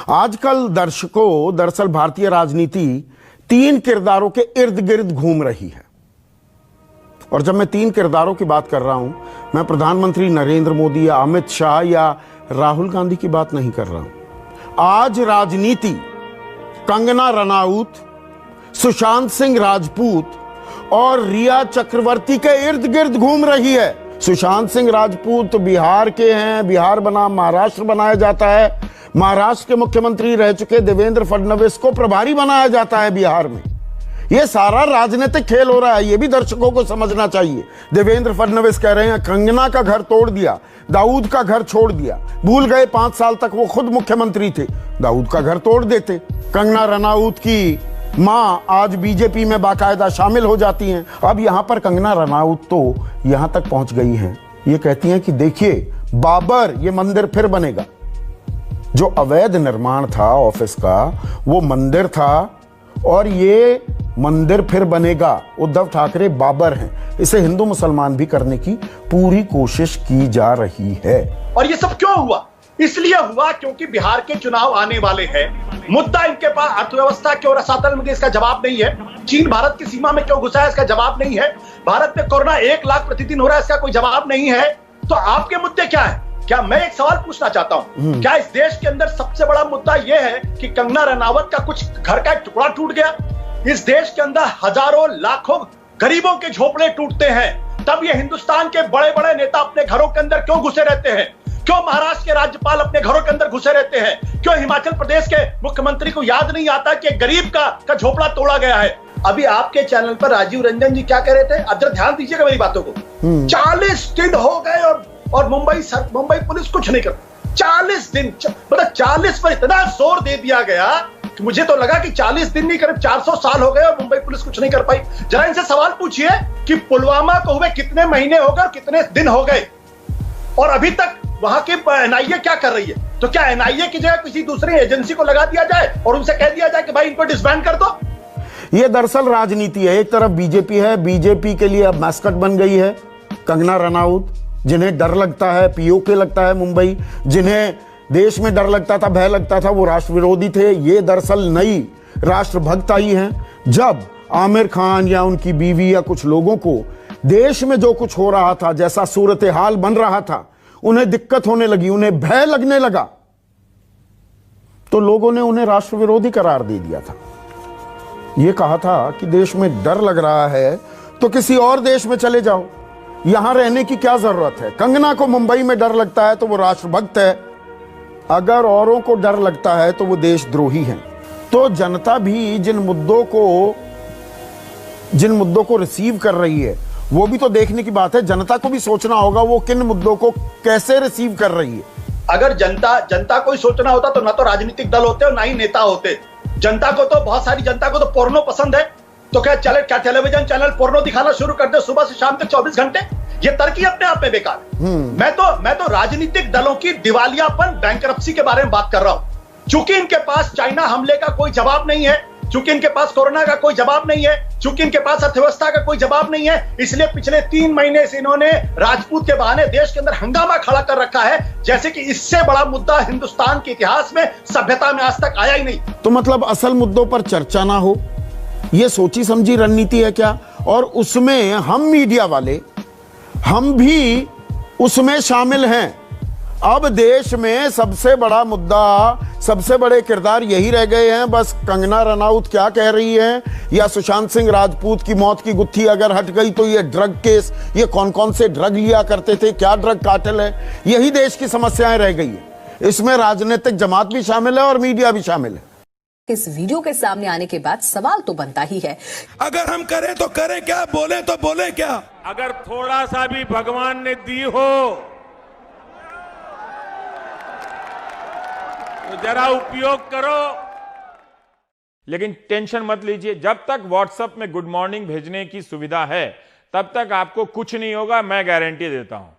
आजकल दर्शकों दरअसल भारतीय राजनीति तीन किरदारों के इर्द गिर्द घूम रही है। और जब मैं तीन किरदारों की बात कर रहा हूं, मैं प्रधानमंत्री नरेंद्र मोदी या अमित शाह या राहुल गांधी की बात नहीं कर रहा हूं। आज राजनीति कंगना रनाउत, सुशांत सिंह राजपूत और रिया चक्रवर्ती के इर्द गिर्द घूम रही है। सुशांत सिंह राजपूत बिहार के हैं, बिहार बनाम महाराष्ट्र बनाया जाता है। महाराष्ट्र के मुख्यमंत्री रह चुके देवेंद्र फडणवीस को प्रभारी बनाया जाता है बिहार में। यह सारा राजनीतिक खेल हो रहा है, यह भी दर्शकों को समझना चाहिए। देवेंद्र फडणवीस कह रहे हैं कंगना का घर तोड़ दिया, दाऊद का घर छोड़ दिया। भूल गए 5 साल तक वो खुद मुख्यमंत्री थे, दाऊद का घर तोड़ देते। कंगना रनाउत की मां आज बीजेपी में बाकायदा शामिल हो जाती हैं। अब यहां पर कंगना रनाउत तो यहां तक पहुंच गई हैं, ये कहती हैं कि देखिए बाबर ये मंदिर फिर बनेगा। जो अवैध निर्माण था ऑफिस का वो मंदिर था और ये मंदिर फिर बनेगा। उद्धव ठाकरे बाबर हैं, इसे हिंदू मुसलमान भी करने की पूरी कोशिश की जा रही है। और ये सब क्यों हुआ? इसलिए हुआ क्योंकि बिहार के चुनाव आने वाले हैं। मुद्दा इनके पास अर्थव्यवस्था क्यों रसातल में, इसका जवाब नहीं है। चीन भारत की सीमा में क्यों घुसा है, इसका जवाब नहीं है। भारत में कोरोना 1 लाख प्रतिदिन हो रहा है, इसका कोई जवाब नहीं है। तो आपके मुद्दे क्या है? क्या मैं एक सवाल पूछना चाहता हूं, क्या इस देश के अंदर सबसे बड़ा मुद्दा यह है कि कंगना रनावत का कुछ घर का टुकड़ा टूट गया? इस देश के अंदर हजारों लाखों गरीबों के झोपड़े टूटते हैं, तब ये हिंदुस्तान के बड़े बड़े नेता अपने घरों के अंदर क्यों घुसे रहते हैं? क्यों महाराष्ट्र के राज्यपाल अपने घरों के अंदर घुसे रहते हैं? क्यों हिमाचल प्रदेश के मुख्यमंत्री को याद नहीं आता कि एक गरीब का झोपड़ा तोड़ा गया है? अभी आपके चैनल पर राजीव रंजन जी क्या कह रहे थे, अब जरा ध्यान दीजिएगा मेरी बातों को। 40 दिन हो गए और मुंबई पुलिस कुछ नहीं करती। 40 दिन, मतलब 40 पर इतना जोर दे दिया गया कि मुझे तो लगा कि 40 दिन नहीं, करीब 400 साल हो गए और मुंबई पुलिस कुछ नहीं कर पाई। जरा इनसे सवाल पूछिए कि पुलवामा को हुए कितने महीने हो गए और कितने दिन हो गए और अभी तक वहां की एनआईए क्या कर रही है? तो क्या एनआईए की जगह किसी दूसरी एजेंसी को लगा दिया जाए और उनसे कह दिया जाए कि भाई इनको डिसबैंड कर दो? यह दरअसल राजनीति है। एक तरफ बीजेपी है, बीजेपी के लिए अब मैस्कट बन गई है कंगना रनाउत, जिन्हें डर लगता है, पीओके लगता है मुंबई, जिन्हें देश में डर लगता था, भय लगता था, वो राष्ट्र विरोधी थे। ये दरअसल नई राष्ट्रभक्त आई हैं। जब आमिर खान या उनकी बीवी या कुछ लोगों को देश में जो कुछ हो रहा था, जैसा सूरत हाल बन रहा था, उन्हें दिक्कत होने लगी, उन्हें भय लगने लगा, तो लोगों ने उन्हें राष्ट्र विरोधी करार दे दिया था। यह कहा था कि देश में डर लग रहा है तो किसी और देश में चले जाओ, यहां रहने की क्या जरूरत है। कंगना को मुंबई में डर लगता है तो वो राष्ट्रभक्त है, अगर औरों को डर लगता है तो वो देशद्रोही हैं। तो जनता भी जिन मुद्दों को रिसीव कर रही है वो भी तो देखने की बात है। जनता को भी सोचना होगा वो किन मुद्दों को कैसे रिसीव कर रही है। अगर जनता को ही सोचना होता तो ना तो राजनीतिक दल होते और ना ही नेता होते। जनता को तो, बहुत सारी जनता को तो पोर्नो पसंद है, तो क्या टेलीविजन चैनल पोर्नो दिखाना शुरू कर दे सुबह से शाम तक 24 घंटे? ये तरकीब अपने आप में बेकार है। मैं तो राजनीतिक दलों की दिवालियापन, बैंकरप्सी के बारे में बात कर रहा हूं। चूंकि इनके पास चाइना हमले का कोई जवाब नहीं है, चूंकि इनके पास कोरोना का कोई जवाब नहीं है, चूंकि इनके पास अर्थव्यवस्था का कोई जवाब नहीं है, इसलिए पिछले 3 महीने से इन्होंने राजपूत के बहाने देश के अंदर हंगामा खड़ा कर रखा है, जैसे कि इससे बड़ा मुद्दा हिंदुस्तान के इतिहास में, सभ्यता में आज तक आया ही नहीं। तो मतलब असल मुद्दों पर चर्चा ना हो, यह सोची समझी रणनीति है क्या? और उसमें हम मीडिया वाले, हम भी उसमें शामिल हैं। अब देश में सबसे बड़ा मुद्दा, सबसे बड़े किरदार यही रह गए हैं। बस कंगना रनाउत क्या कह रही है, या सुशांत सिंह राजपूत की मौत की गुत्थी अगर हट गई तो ये ड्रग केस, ये कौन कौन से ड्रग लिया करते थे, क्या ड्रग कार्टेल है, यही देश की समस्याएं रह गई है। इसमें राजनीतिक जमात भी शामिल है और मीडिया भी शामिल है। इस वीडियो के सामने आने के बाद सवाल तो बनता ही है, अगर हम करें तो करें क्या, बोले तो बोले क्या? अगर थोड़ा सा भी भगवान ने दी हो तो जरा उपयोग करो। लेकिन टेंशन मत लीजिए, जब तक व्हाट्सएप में गुड मॉर्निंग भेजने की सुविधा है तब तक आपको कुछ नहीं होगा, मैं गारंटी देता हूं।